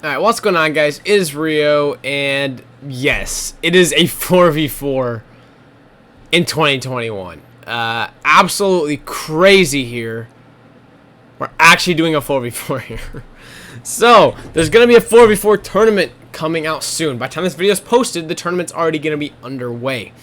Alright, what's going on, guys? It is Rio, and yes, it is a 4v4 in 2021. Absolutely crazy here. We're actually doing a 4v4 here. So, there's going to be a 4v4 tournament coming out soon. By the time this video is posted, the tournament's already going to be underway.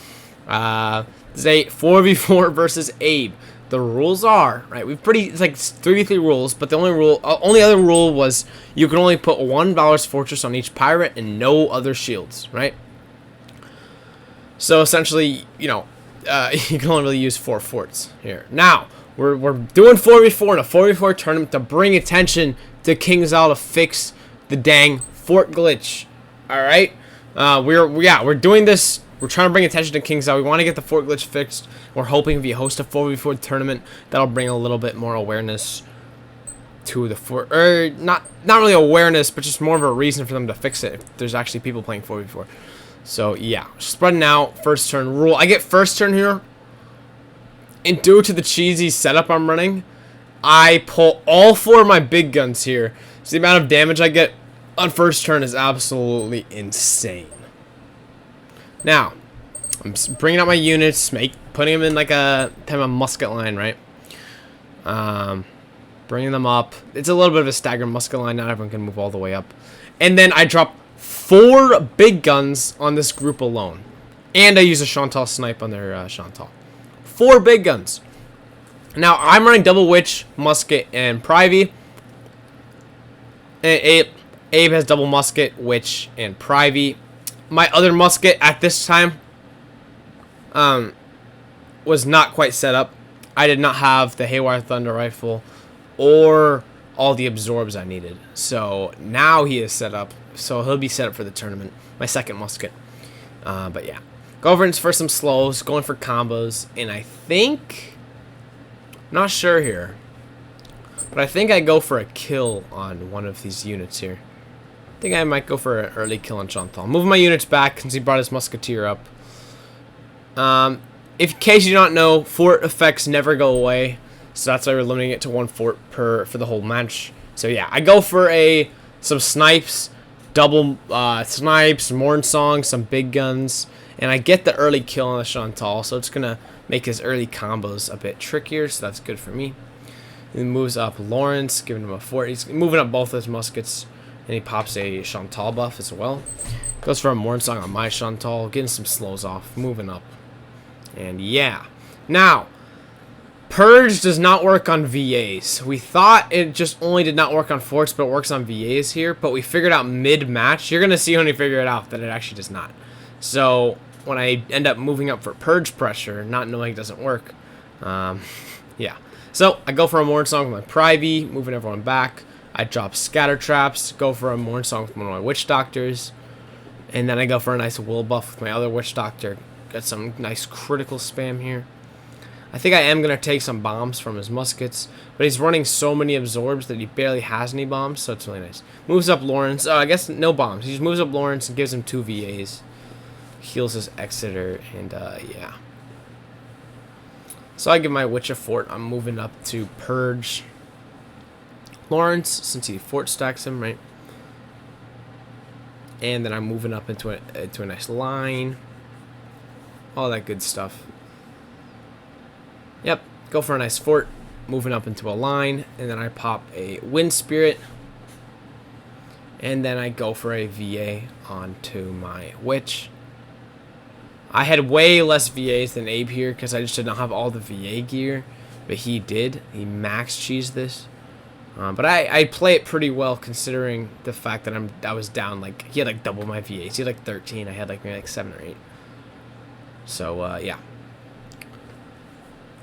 This is a 4v4 versus Abe. The rules are, right, it's like 3v3 rules, but the only other rule was you can only put one Valor's Fortress on each pirate and no other shields, right? So essentially, you know, you can only really use 4 forts here. Now, we're doing 4v4 in a 4v4 tournament to bring attention to KingsIsle to fix the dang fort glitch. Alright? We're doing this. We're trying to bring attention to KingsIsle. We want to get the fort glitch fixed. We're hoping if you host a 4v4 tournament, that'll bring a little bit more awareness to the fort. Or not really awareness, but just more of a reason for them to fix it if there's actually people playing 4v4. So yeah, spreading out. First turn rule. I get first turn here. And due to the cheesy setup I'm running, I pull all 4 of my big guns here. So the amount of damage I get on first turn is absolutely insane. Now, I'm bringing out my units, putting them in like a type of musket line, right? Bringing them up. It's a little bit of a staggered musket line. Not everyone can move all the way up. And then I drop 4 big guns on this group alone. And I use a Chantal snipe on their Chantal. 4 big guns. Now, I'm running double witch, musket, and privy. And Abe has double musket, witch, and privy. My other musket at this time was not quite set up. I did not have the Haywire Thunder Rifle or all the absorbs I needed. So now he is set up. So he'll be set up for the tournament. My second musket. But yeah. Going for some slows. Going for combos. And I think... not sure here. But I think I go for a kill on one of these units here. I think I might go for an early kill on Chantal. Moving my units back since he brought his musketeer up. In case you don't know, fort effects never go away, so that's why we're limiting it to 1 fort for the whole match. So yeah, I go for some snipes, double snipes, morn song, some big guns, and I get the early kill on the Chantal. So it's gonna make his early combos a bit trickier. So that's good for me. He moves up Lawrence, giving him a fort. He's moving up both his muskets. And he pops a Chantal buff as well. Goes for a Morn Song on my Chantal. Getting some slows off. Moving up. And yeah. Now, Purge does not work on VAs. We thought it just only did not work on forts, but it works on VAs here. But we figured out mid-match. You're going to see when we figure it out that it actually does not. So, when I end up moving up for Purge pressure, not knowing it doesn't work. Yeah. So, I go for a Morn Song with my Privy. Moving everyone back. I drop scatter traps, go for a Morn Song with one of my witch doctors, and then I go for a nice will buff with my other witch doctor. Got some nice critical spam here. I think I am going to take some bombs from his muskets, but he's running so many absorbs that he barely has any bombs, so it's really nice. Moves up Lawrence. Oh, I guess no bombs. He just moves up Lawrence and gives him 2 VAs. Heals his Exeter, and yeah. So I give my witch a fort. I'm moving up to Purge Lawrence, since he fort stacks him, right? And then I'm moving up into a nice line. All that good stuff. Yep, go for a nice fort. Moving up into a line. And then I pop a Wind Spirit. And then I go for a VA onto my Witch. I had way less VAs than Abe here because I just did not have all the VA gear. But he did. He max cheesed this. But I play it pretty well considering the fact that I was down, like, he had like double my VAs. He had like 13. I had like maybe like 7 or 8. So yeah.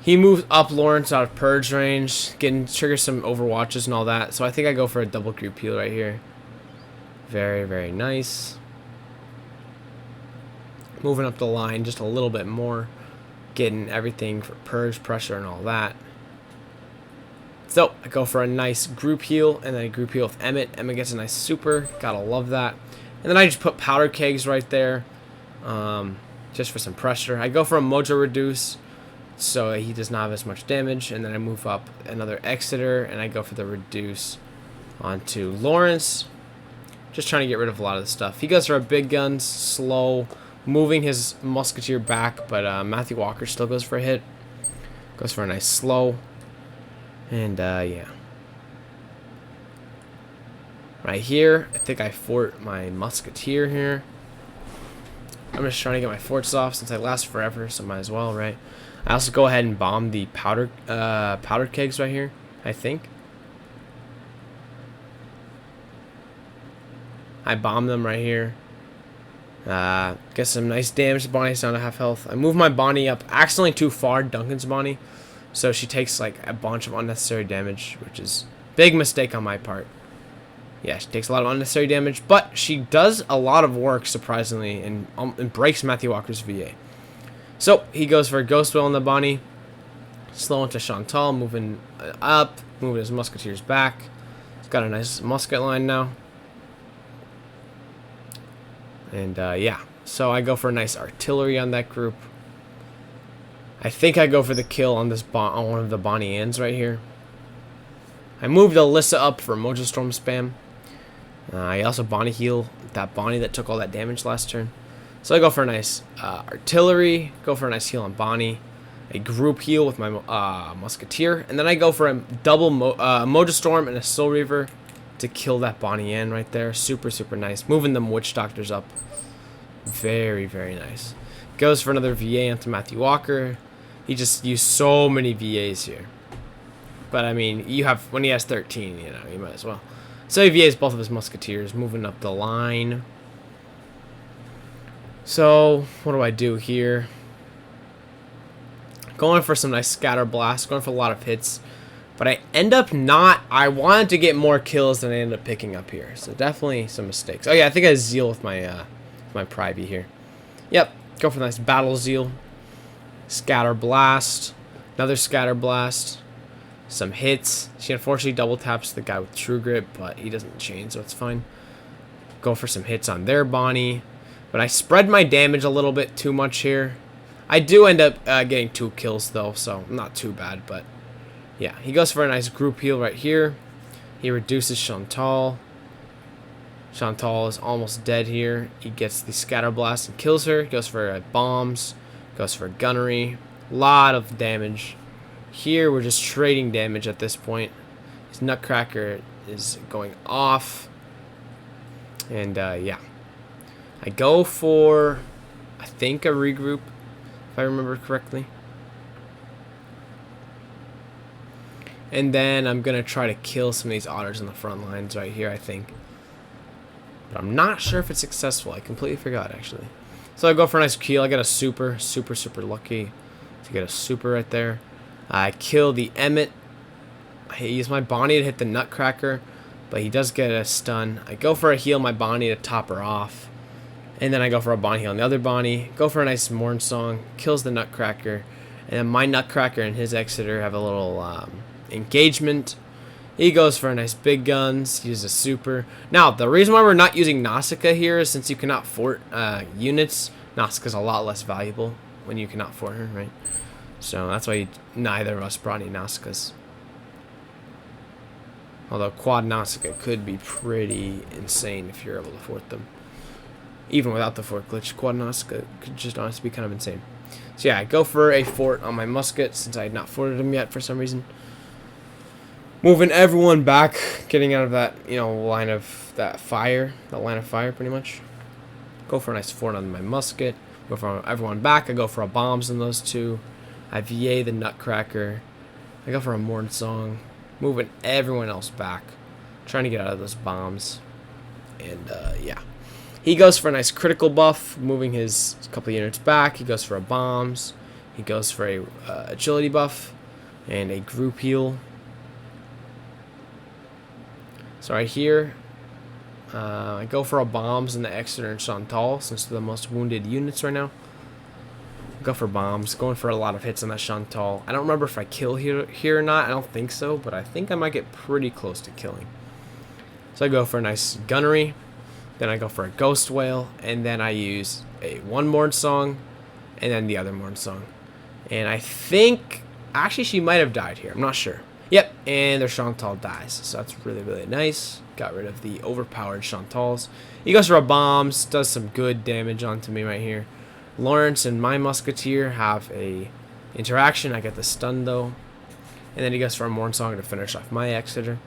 He moves up Lawrence out of Purge range, triggers some overwatches and all that. So I think I go for a double group heal right here. Very, very nice. Moving up the line just a little bit more. Getting everything for Purge pressure and all that. So, I go for a nice group heal, and then a group heal with Emmett. Emmett gets a nice super. Gotta love that. And then I just put powder kegs right there, just for some pressure. I go for a Mojo Reduce, so he does not have as much damage. And then I move up another Exeter, and I go for the Reduce onto Lawrence. Just trying to get rid of a lot of the stuff. He goes for a big guns, slow, moving his musketeer back, but Matthew Walker still goes for a hit. Goes for a nice slow. And yeah. Right here, I think I fort my musketeer here. I'm just trying to get my forts off since I last forever, so might as well, right? I also go ahead and bomb the powder kegs right here, I think. I bomb them right here. Get some nice damage. Bonnie's down to half health. I move my Bonnie up accidentally too far, Duncan's Bonnie. So she takes like a bunch of unnecessary damage, which is a big mistake on my part. Yeah, she takes a lot of unnecessary damage, but she does a lot of work, surprisingly, and breaks Matthew Walker's VA. So he goes for a Ghost Whale on the Bonnie. Slow into Chantal, moving up, moving his musketeers back. He's got a nice musket line now. And yeah, so I go for a nice artillery on that group. I think I go for the kill on this on one of the Bonnie Anns right here. I moved Alyssa up for Mojo Storm spam. I also Bonnie heal that Bonnie that took all that damage last turn. So I go for a nice artillery, go for a nice heal on Bonnie, a group heal with my musketeer, and then I go for a double Mojo Storm and a Soul Reaver to kill that Bonnie Ann right there. Super, super nice. Moving them Witch Doctors up. Very, very nice. Goes for another VA onto Matthew Walker. He just used so many VAs here. But I mean, you have when he has 13, you know, you might as well. So he VAs both of his musketeers, moving up the line. So what do I do here? Going for some nice scatter blasts, going for a lot of hits. But I end up not. I wanted to get more kills than I ended up picking up here. So definitely some mistakes. Oh yeah, I think I Zeal with my Privy here. Yep, go for a nice Battle Zeal. Scatter Blast. Another Scatter Blast. Some hits. She unfortunately double taps the guy with True Grip, but he doesn't chain, so it's fine. Go for some hits on their Bonnie. But I spread my damage a little bit too much here. I do end up getting 2 kills though, so not too bad, but yeah. He goes for a nice group heal right here. He reduces Chantal. Chantal is almost dead here. He gets the Scatter Blast and kills her. Goes for bombs. Goes for gunnery. Lot of damage. Here we're just trading damage at this point. His Nutcracker is going off. And yeah. I go for, I think, a regroup, if I remember correctly. And then I'm going to try to kill some of these otters on the front lines right here, I think. But I'm not sure if it's successful. I completely forgot, actually. So I go for a nice kill. I got a super lucky to get a super right there. I kill the Emmett. I use my Bonnie to hit the Nutcracker, but he does get a stun. I go for a heal my Bonnie to top her off. And then I go for a Bonnie heal on the other Bonnie. Go for a nice Morn Song. Kills the Nutcracker. And then my Nutcracker and his Exeter have a little engagement. He goes for a nice big guns. Uses a super. Now, the reason why we're not using Nausicaa here is since you cannot fort units. Nausicaa's a lot less valuable when you cannot fort her, right? So that's why neither of us brought any Nausicaas. Although quad Nausicaa could be pretty insane if you're able to fort them. Even without the fort glitch, quad Nausicaa could just honestly be kind of insane. So yeah, I go for a fort on my musket since I had not forted him yet for some reason. Moving everyone back, getting out of that, you know, line of fire pretty much. Go for a nice fort on my musket. Go for everyone back. I go for a bombs on those two. I VA the Nutcracker. I go for a Morn Song. Moving everyone else back. Trying to get out of those bombs. And yeah. He goes for a nice critical buff, moving his couple units back. He goes for a bombs. He goes for a agility buff and a group heal. So right here, I go for a bombs in the Exeter and Chantal since they're the most wounded units right now. Go for bombs, going for a lot of hits on that Chantal. I don't remember if I kill here or not. I don't think so, but I think I might get pretty close to killing. So I go for a nice gunnery. Then I go for a Ghost Whale, and then I use one Morn Song, and then the other Morn Song. And I think, actually she might have died here, I'm not sure. Yep, and their Chantal dies, so that's really, really nice. Got rid of the overpowered Chantals. He goes for a bombs. Does some good damage onto me right here. Lawrence and my Musketeer have a interaction. I get the stun though. And then he goes for a Mornsong to finish off my Exeter.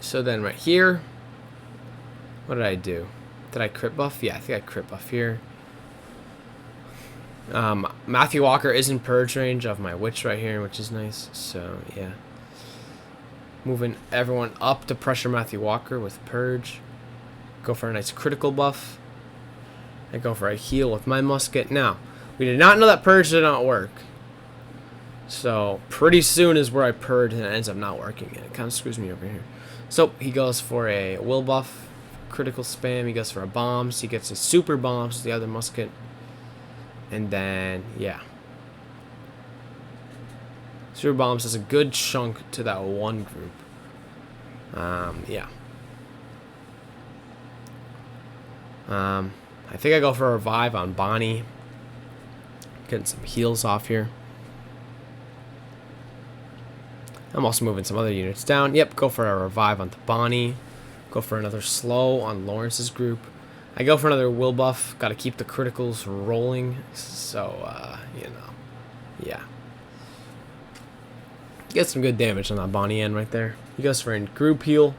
So then right here, what did I do? Did I crit buff? Yeah, I think I crit buff here. Matthew Walker is in purge range of my witch right here, which is nice. So yeah, moving everyone up to pressure Matthew Walker with purge. Go for a nice critical buff. I go for a heal with my musket. Now, we did not know that purge did not work. So pretty soon is where I purge and it ends up not working. And it kind of screws me over here. So he goes for a will buff, critical spam. He goes for a bombs. He gets a super bombs, the other musket. And then, yeah. Super bombs does a good chunk to that one group. Yeah. I think I go for a revive on Bonnie. Getting some heals off here. I'm also moving some other units down. Yep, go for a revive on the Bonnie. Go for another slow on Lawrence's group. I go for another will buff. Got to keep the criticals rolling. So, you know, yeah. Get some good damage on that Bonnie end right there. He goes for a group heal.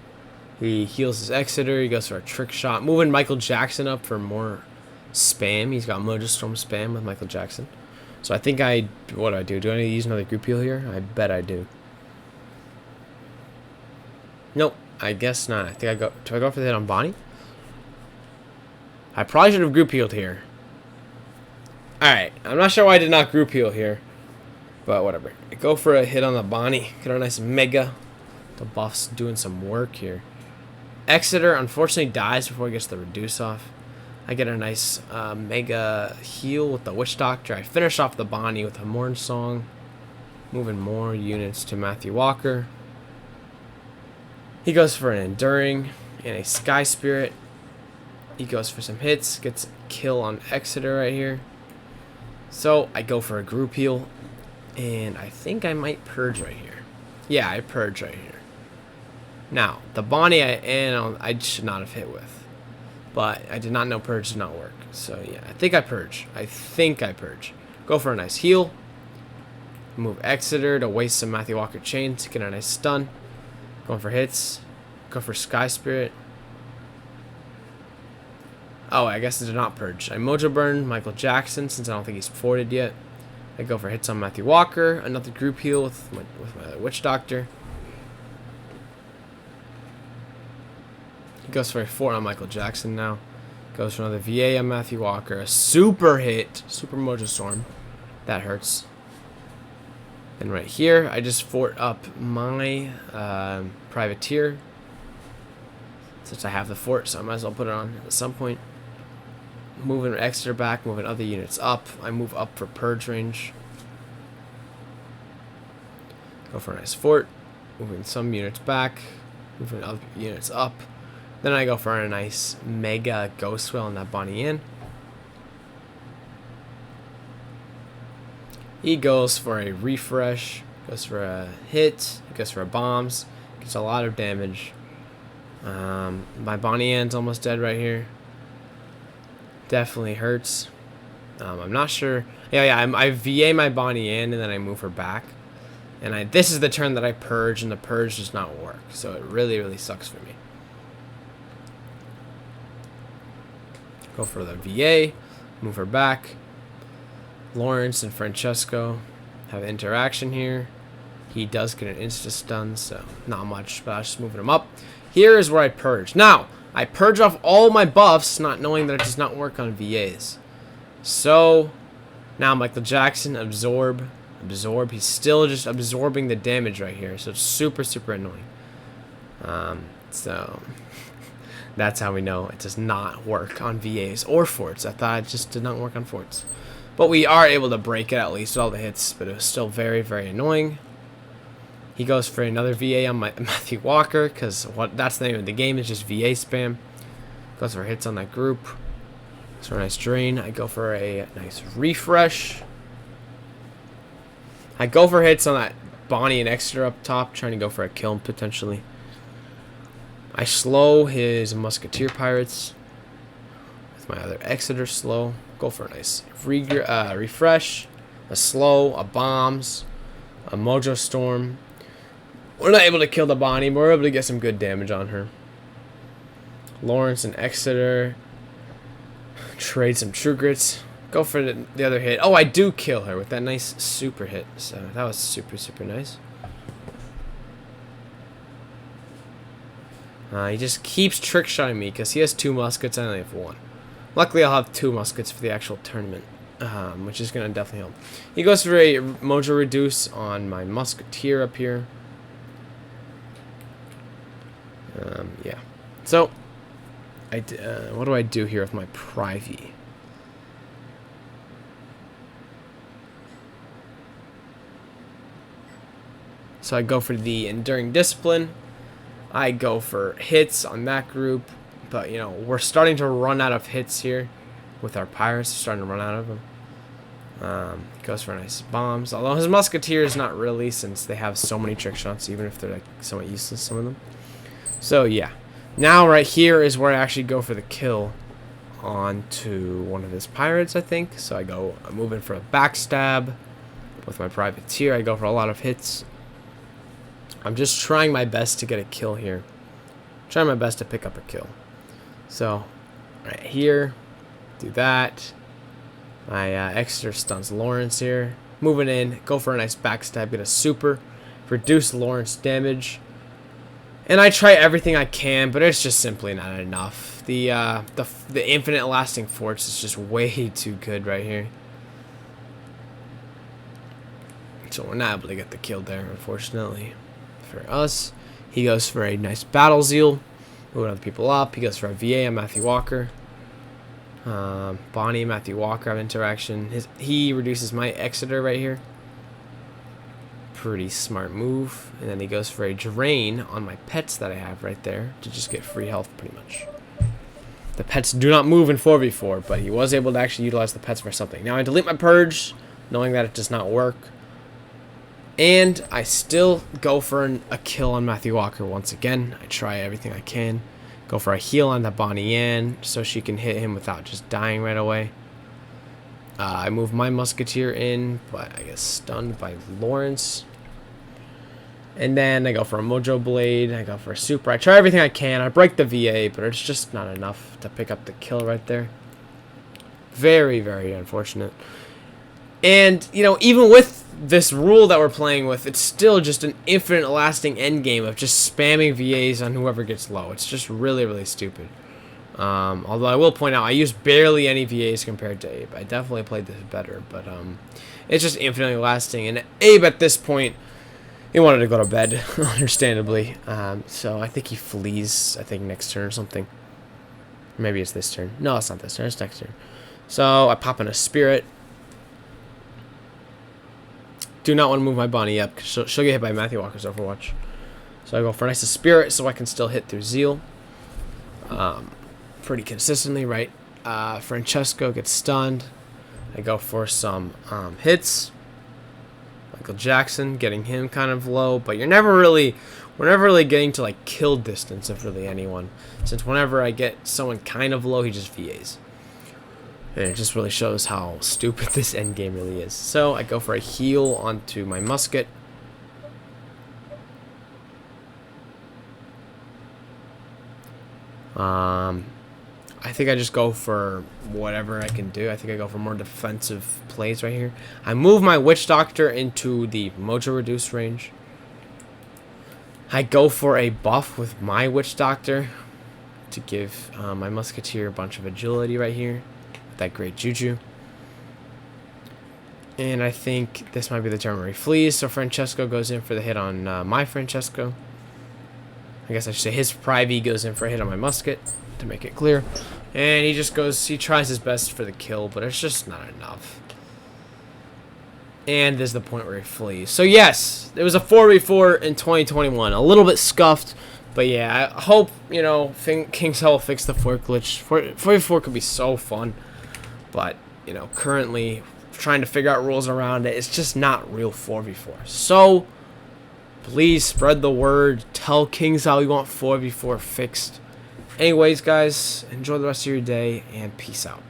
He heals his Exeter. He goes for a trick shot. Moving Michael Jackson up for more spam. He's got Mojo Storm spam with Michael Jackson. So I think what do I do? Do I need to use another group heal here? I bet I do. Nope, I guess not. I think do I go for the hit on Bonnie? I probably should have group healed here. Alright, I'm not sure why I did not group heal here. But whatever. I go for a hit on the Bonnie. Get a nice mega. The buff's doing some work here. Exeter unfortunately dies before he gets the reduce off. I get a nice mega heal with the Witch Doctor. I finish off the Bonnie with a Morn Song. Moving more units to Matthew Walker. He goes for an Enduring and a Sky Spirit. He goes for some hits. Gets a kill on Exeter right here. So I go for a group heal. And I think I might purge right here. Yeah, I purge right here. Now, the Bonnie I should not have hit with. But I did not know purge did not work. So yeah, I think I purge. Go for a nice heal. Move Exeter to waste some Matthew Walker chains to get a nice stun. Going for hits. Go for Sky Spirit. Oh, I guess it did not purge. I Mojo Burn Michael Jackson since I don't think he's forted yet. I go for hits on Matthew Walker. Another group heal with my Witch Doctor. He goes for a 4 on Michael Jackson now. Goes for another VA on Matthew Walker. A super hit. Super Mojo Storm. That hurts. And right here, I just fort up my Privateer. Since I have the fort, so I might as well put it on at some point. Moving Exeter back, moving other units up. I move up for purge range. Go for a nice fort. Moving some units back. Moving other units up. Then I go for a nice mega Ghost Whale on that Bonnie Inn. He goes for a refresh. Goes for a hit. He goes for a bombs. Gets a lot of damage. My Bonnie Ann's almost dead right here. Definitely hurts. I'm not sure. Yeah. I VA my Bonnie Ann and then I move her back. And this is the turn that I purge, and the purge does not work. So it really, really sucks for me. Go for the VA. Move her back. Lawrence and Francesco have interaction here. He does get an insta stun, so not much, but I was just moving him up. Here is where I purge. Now, I purge off all my buffs, not knowing that it does not work on VAs. So, now Michael Jackson, absorb. He's still just absorbing the damage right here, so it's super, super annoying. So, that's how we know it does not work on VAs or forts. I thought it just did not work on forts. But we are able to break it at least with all the hits, but it was still very, very annoying. He goes for another VA on my Matthew Walker, because that's the name of the game, is just VA spam. Goes for hits on that group. Goes for a nice drain. I go for a nice refresh. I go for hits on that Bonnie and Exeter up top, trying to go for a kill potentially. I slow his musketeer pirates with my other Exeter slow. Go for a nice refresh, a slow, a bombs, a mojo storm. We're not able to kill the Bonnie, but we're able to get some good damage on her. Lawrence and Exeter. Trade some True Grits. Go for the other hit. Oh, I do kill her with that nice super hit. So that was super, super nice. He just keeps trick-shotting me because he has 2 muskets. I only have 1. Luckily, I'll have 2 muskets for the actual tournament, which is going to definitely help. He goes for a mojo reduce on my musketeer up here. Yeah. So, what do I do here with my privy? So I go for the enduring discipline. I go for hits on that group, but you know we're starting to run out of hits here with our pirates. We're starting to run out of them. Goes for nice bombs, although his musketeer is not really, since they have so many trick shots, even if they're like somewhat useless, some of them. So yeah, now right here is where I actually go for the kill onto one of his pirates, I think. So I'm moving for a backstab with my privateer. I go for a lot of hits. I'm just trying my best to get a kill here. Trying my best to pick up a kill. So, right here, do that. My Exeter stuns Lawrence here. Moving in, go for a nice backstab, get a super, reduce Lawrence damage. And I try everything I can, but it's just simply not enough. The infinite lasting force is just way too good right here. So we're not able to get the kill there, unfortunately. For us, he goes for a nice battle zeal, moving other people up. He goes for a VA on Matthew Walker. Bonnie and Matthew Walker have interaction. He reduces my Exeter right here. Pretty smart move. And then he goes for a drain on my pets that I have right there to just get free health pretty much. The pets do not move in 4v4, but he was able to actually utilize the pets for something. Now I delete my purge, knowing that it does not work. And I still go for a kill on Matthew Walker once again. I try everything I can. Go for a heal on the Bonnie Ann so she can hit him without just dying right away. I move my musketeer in, but I get stunned by Lawrence. And then I go for a mojo blade. I go for a super. I try everything I can. I break the VA, but it's just not enough to pick up the kill right there. Very, very unfortunate. And, you know, even with this rule that we're playing with, it's still just an infinite lasting endgame of just spamming VAs on whoever gets low. It's just really, really stupid. Although I will point out, I used barely any VAs compared to Abe. I definitely played this better, but it's just infinitely lasting. And Abe, at this point, he wanted to go to bed, understandably. So I think he flees, I think, next turn or something. Maybe it's this turn. No, it's not this turn. It's next turn. So I pop in a spirit. Do not want to move my Bonnie up because she'll get hit by Matthew Walker's Overwatch. So I go for a nice spirit so I can still hit through Zeal. Pretty consistently, right? Francesco gets stunned. I go for some hits. Michael Jackson, getting him kind of low, but we're never really getting to like kill distance of really anyone. Since whenever I get someone kind of low, he just VAs. And it just really shows how stupid this endgame really is. So I go for a heal onto my musket. I think I just go for whatever I can do. I think I go for more defensive plays right here. I move my Witch Doctor into the Mojo Reduce range. I go for a buff with my Witch Doctor to give my Musketeer a bunch of agility right here. That great juju. And I think this might be the turn where he flees, so Francesco goes in for the hit on my Francesco. I guess I should say his Privy goes in for a hit on my musket, to make it clear. And he tries his best for the kill, but it's just not enough. And there's the point where he flees. So yes, there was a 4v4 in 2021. A little bit scuffed, but yeah, I hope, you know, King's Hell fix the fork glitch. 4v4 could be so fun. But, you know, currently trying to figure out rules around it, it's just not real 4v4. So, Please spread the word. Tell Kings how we want 4v4 fixed. Anyways, guys, enjoy the rest of your day, and peace out.